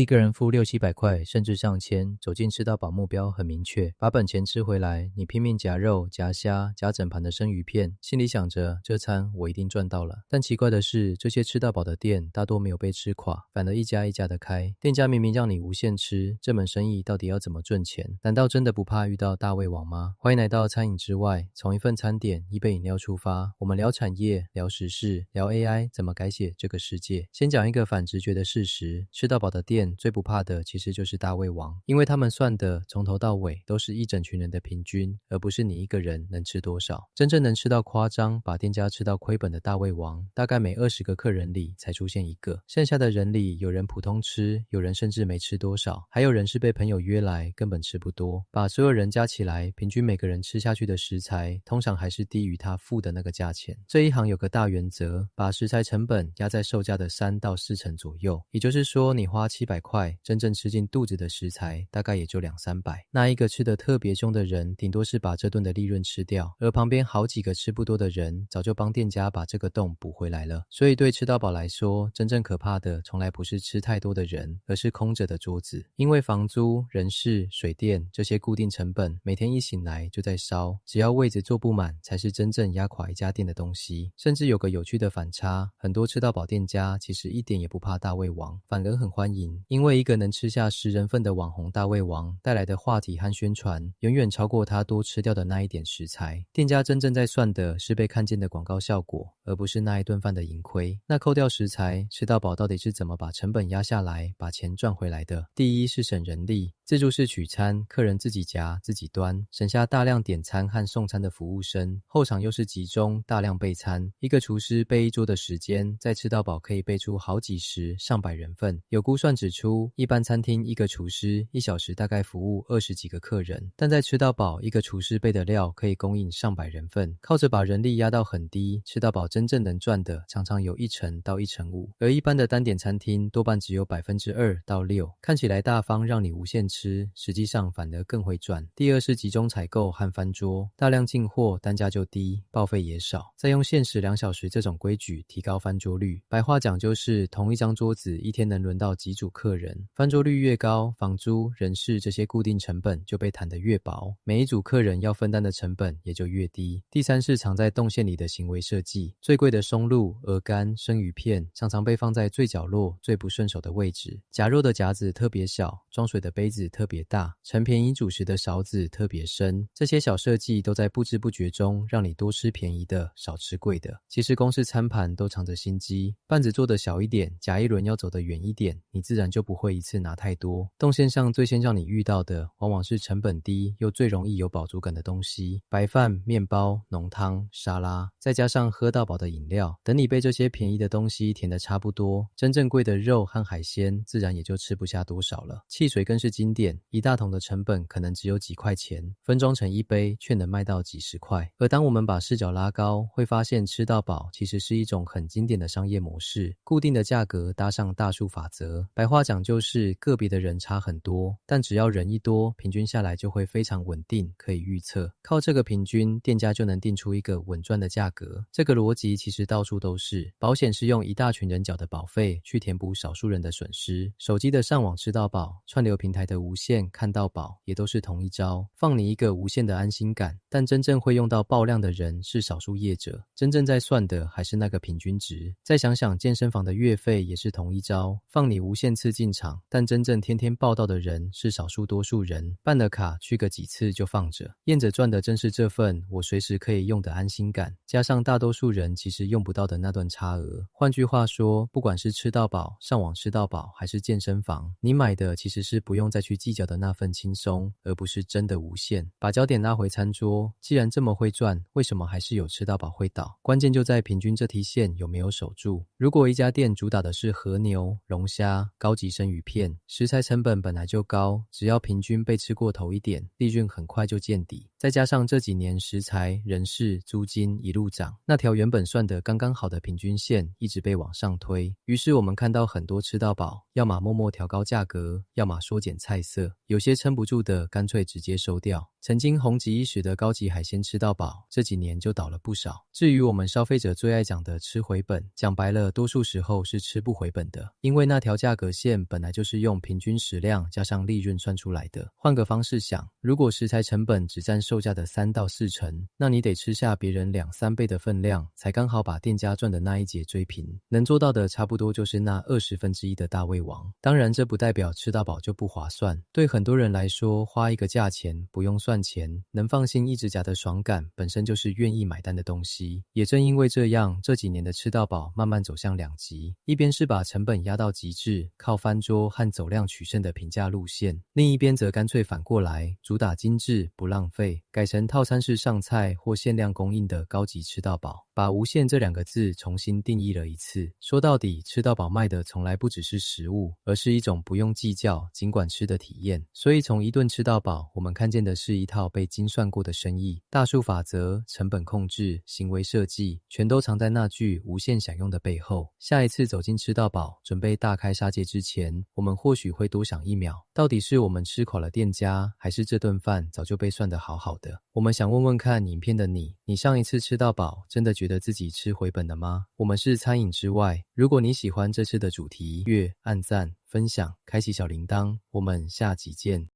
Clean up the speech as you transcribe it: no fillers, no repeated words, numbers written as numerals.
一个人付600-700块，甚至上千，走进吃到饱目标很明确，把本钱吃回来，你拼命夹肉、夹虾、夹整盘的生鱼片，心里想着这餐我一定赚到了。但奇怪的是，这些吃到饱的店大多没有被吃垮，反而一家一家的开。店家明明让你无限吃，这门生意到底要怎么赚钱？难道真的不怕遇到大胃王吗？欢迎来到餐饮之外，从一份餐点、一杯饮料出发，我们聊产业、聊时事、聊 AI 怎么改写这个世界。先讲一个反直觉的事实，吃到饱的店最不怕的其实就是大胃王，因为他们算的从头到尾都是一整群人的平均，而不是你一个人能吃多少。真正能吃到夸张，把店家吃到亏本的大胃王，大概每20个客人里才出现一个，剩下的人里有人普通吃，有人甚至没吃多少，还有人是被朋友约来根本吃不多。把所有人加起来，平均每个人吃下去的食材通常还是低于他付的那个价钱。这一行有个大原则，把食材成本压在售价的3到4成左右，也就是说你花700块，真正吃进肚子的食材大概也就200-300。那一个吃得特别凶的人，顶多是把这顿的利润吃掉，而旁边好几个吃不多的人，早就帮店家把这个洞补回来了。所以对吃到饱来说，真正可怕的从来不是吃太多的人，而是空着的桌子。因为房租、人事、水电这些固定成本，每天一醒来就在烧，只要位子坐不满，才是真正压垮一家店的东西。甚至有个有趣的反差，很多吃到饱店家其实一点也不怕大胃王，反而很欢迎，因为一个能吃下10人份的网红大胃王带来的话题和宣传，远远超过他多吃掉的那一点食材。店家真正在算的是被看见的广告效果，而不是那一顿饭的盈亏。那扣掉食材，吃到饱到底是怎么把成本压下来，把钱赚回来的？第一是省人力，自助式取餐，客人自己夹自己端，省下大量点餐和送餐的服务生。后场又是集中大量备餐，一个厨师备一桌的时间，在吃到饱可以备出好几十上百人份。有估算指出，一般餐厅一个厨师1小时大概服务20几个客人，但在吃到饱，一个厨师备的料可以供应上百人份。靠着把人力压到很低，吃到饱真正能赚的常常有1成到1成5，而一般的单点餐厅多半只有2%到6%，看起来大方让你无限吃，实际上反而更会赚。第二是集中采购和翻桌，大量进货，单价就低，报废也少。再用限时2小时这种规矩提高翻桌率，白话讲就是同一张桌子一天能轮到几组客人，翻桌率越高，房租、人事这些固定成本就被摊得越薄，每一组客人要分担的成本也就越低。第三是藏在动线里的行为设计，最贵的松露、鹅肝、生鱼片常常被放在最角落、最不顺手的位置，夹肉的夹子特别小，装水的杯子特别大，盛便宜主食的勺子特别深。这些小设计都在不知不觉中让你多吃便宜的，少吃贵的。其实公司餐盘都藏着心机，bàn子做得小一点，夹一轮要走得远一点，你自然就不会一次拿太多。动线上最先让你遇到的，往往是成本低又最容易有饱足感的东西，白饭、面包、浓汤、沙拉，再加上喝到饱的饮料。等你被这些便宜的东西填得差不多，真正贵的肉和海鲜自然也就吃不下多少了。汽水更是经典，一大桶的成本可能只有几块钱，分装成一杯却能卖到几十块。而当我们把视角拉高，会发现吃到饱其实是一种很经典的商业模式，固定的价格搭上大数法则，白话讲就是个别的人差很多，但只要人一多，平均下来就会非常稳定，可以预测。靠这个平均，店家就能定出一个稳赚的价格。这个逻辑其实到处都是，保险是用一大群人缴的保费去填补少数人的损失，手机的上网吃到饱，串流平台的无线看到饱，也都是同一招，放你一个无限的安心感。但真正会用到爆量的人是少数业者，真正在算的还是那个平均值。再想想健身房的月费也是同一招，放你无限次进场，但真正天天报到的人是少数多数人，办了卡去个几次就放着，验着赚的正是这份我随时可以用的安心感，加上大多数人其实用不到的那段差额。换句话说，不管是吃到饱、上网吃到饱还是健身房，你买的其实是不用再去计较的那份轻松，而不是真的无限。把焦点拉回餐桌，既然这么会赚，为什么还是有吃到饱会倒？关键就在平均这题线有没有守住。如果一家店主打的是和牛、龙虾、高级生鱼片，食材成本本来就高，只要平均被吃过头一点，利润很快就见底。再加上这几年食材、人事、租金一路涨，那条原本算得刚刚好的平均线一直被往上推。于是我们看到很多吃到饱，要么默默调高价格，要么缩减菜色，有些撑不住的干脆直接收掉。曾经红极一时的高级海鲜吃到饱，这几年就倒了不少。至于我们消费者最爱讲的吃回本，讲白了，多数时候是吃不回本的，因为那条价格线本来就是用平均食量加上利润算出来的。换个方式想，如果食材成本只占售价的3到4成，那你得吃下别人2、3倍的分量，才刚好把店家赚的那一节追平。能做到的差不多就是那1/20的大胃王。当然，这不代表吃到饱就不划算。对很多人来说，花一个价钱不用算钱，能放心一直夹的爽感，本身就是愿意买单的东西。也正因为这样，这几年的吃到饱慢慢走向两极，一边是把成本压到极致，靠翻桌和走量取胜的平价路线，另一边则干脆反过来，主打精致不浪费，改成套餐式上菜或限量供应的高级吃到饱，把无限这2个字重新定义了一次。说到底，吃到饱卖的从来不只是食物，而是一种不用计较尽管吃的体验。所以从一顿吃到饱，我们看见的是一套被精算过的生意，大数法则、成本控制、行为设计，全都藏在那句无限享用的背后。下一次走进吃到饱，准备大开杀戒之前，我们或许会多想1秒，到底是我们吃垮了店家，还是这顿饭早就被算得好好的？我们想问问看影片的你，你上一次吃到饱，真的觉得自己吃回本了吗？我们是餐饮之外，如果你喜欢这次的主题，按赞、分享、开启小铃铛，我们下集见。